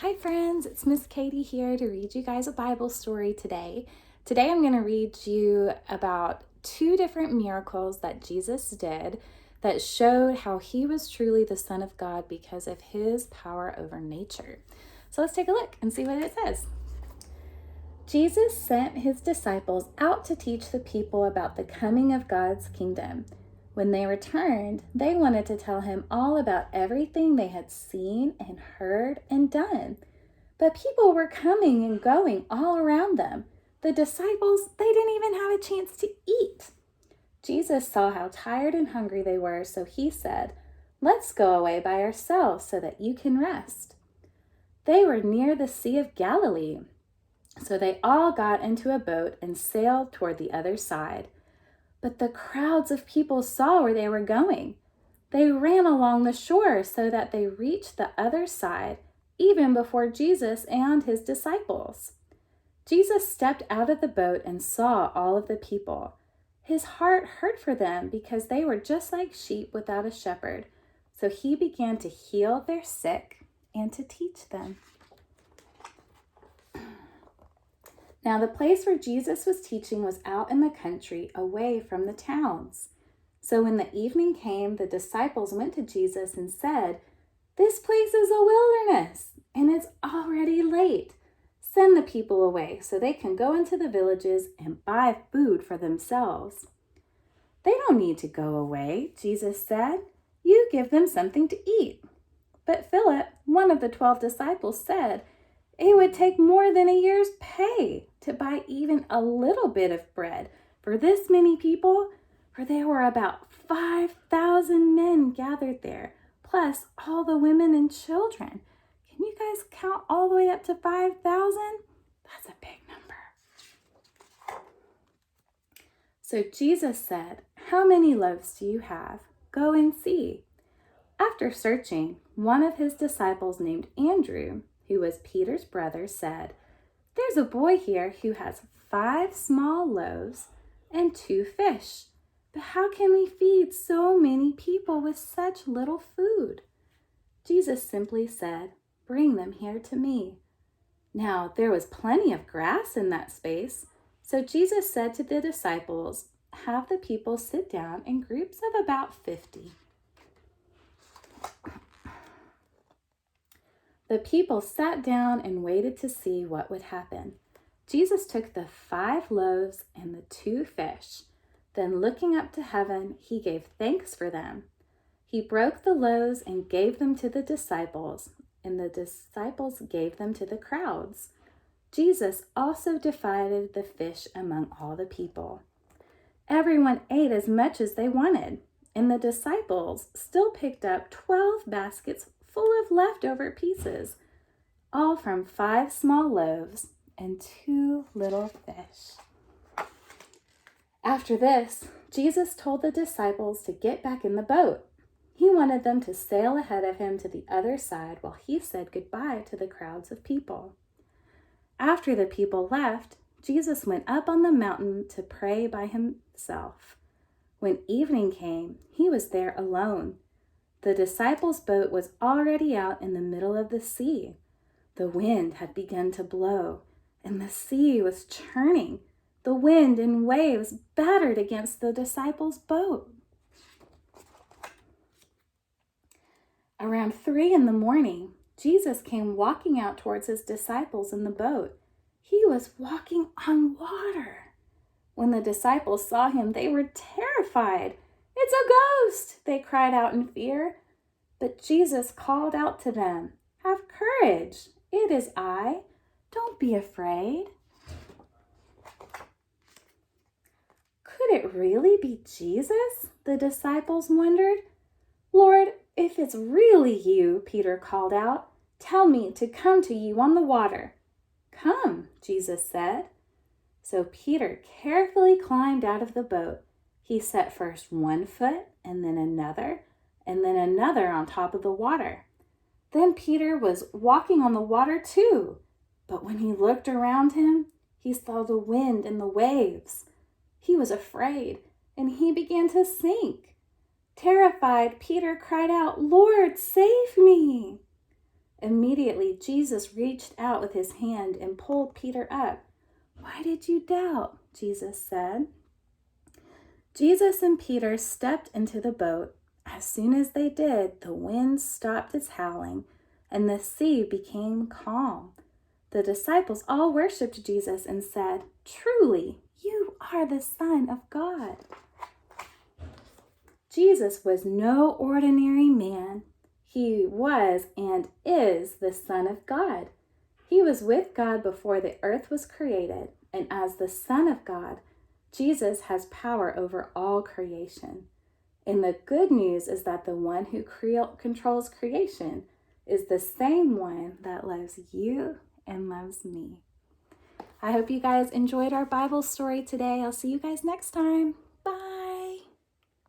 Hi friends, it's Miss Katie here to read you guys a Bible story today. Today I'm going to read you about two different miracles that Jesus did that showed how he was truly the Son of God because of his power over nature. So let's take a look and see what it says. Jesus sent his disciples out to teach the people about the coming of God's kingdom. When they returned, they wanted to tell him all about everything they had seen and heard and done. But people were coming and going all around them. The disciples, they didn't even have a chance to eat. Jesus saw how tired and hungry they were, so he said, "Let's go away by ourselves so that you can rest." They were near the Sea of Galilee, so they all got into a boat and sailed toward the other side. But the crowds of people saw where they were going. They ran along the shore so that they reached the other side, even before Jesus and his disciples. Jesus stepped out of the boat and saw all of the people. His heart hurt for them because they were just like sheep without a shepherd. So he began to heal their sick and to teach them. Now, the place where Jesus was teaching was out in the country, away from the towns. So when the evening came, the disciples went to Jesus and said, "This place is a wilderness, and it's already late. Send the people away so they can go into the villages and buy food for themselves." "They don't need to go away," Jesus said. "You give them something to eat." But Philip, one of the 12 disciples, said, "It would take more than a year's pay to buy even a little bit of bread for this many people," for there were about 5,000 men gathered there, plus all the women and children. Can you guys count all the way up to 5,000? That's a big number. So Jesus said, "How many loaves do you have? Go and see." After searching, one of his disciples named Andrew, who was Peter's brother, said, "There's a boy here who has 5 small loaves and 2 fish. But how can we feed so many people with such little food?" Jesus simply said, "Bring them here to me." Now, there was plenty of grass in that space, so Jesus said to the disciples, "Have the people sit down in groups of about 50. The people sat down and waited to see what would happen. Jesus took the 5 loaves and the 2 fish. Then, looking up to heaven, he gave thanks for them. He broke the loaves and gave them to the disciples, and the disciples gave them to the crowds. Jesus also divided the fish among all the people. Everyone ate as much as they wanted, and the disciples still picked up 12 baskets full of leftover pieces, all from 5 small loaves and 2 little fish. After this, Jesus told the disciples to get back in the boat. He wanted them to sail ahead of him to the other side while he said goodbye to the crowds of people. After the people left, Jesus went up on the mountain to pray by himself. When evening came, he was there alone. The disciples' boat was already out in the middle of the sea. The wind had begun to blow, and the sea was churning. The wind and waves battered against the disciples' boat. Around 3 a.m, Jesus came walking out towards his disciples in the boat. He was walking on water. When the disciples saw him, they were terrified. "It's a ghost!" they cried out in fear. But Jesus called out to them, "Have courage, it is I. Don't be afraid." Could it really be Jesus? The disciples wondered. "Lord, if it's really you," Peter called out, "tell me to come to you on the water." "Come," Jesus said. So Peter carefully climbed out of the boat. He set first one foot and then another on top of the water. Then Peter was walking on the water too. But when he looked around him, he saw the wind and the waves. He was afraid, and he began to sink. Terrified, Peter cried out, "Lord, save me!" Immediately, Jesus reached out with his hand and pulled Peter up. "Why did you doubt?" Jesus said. Jesus and Peter stepped into the boat. As soon as they did, the wind stopped its howling, and the sea became calm. The disciples all worshiped Jesus and said, "Truly, you are the Son of God." Jesus was no ordinary man. He was and is the Son of God. He was with God before the earth was created, and as the Son of God, Jesus has power over all creation. And the good news is that the one who controls creation is the same one that loves you and loves me. I hope you guys enjoyed our Bible story today. I'll see you guys next time.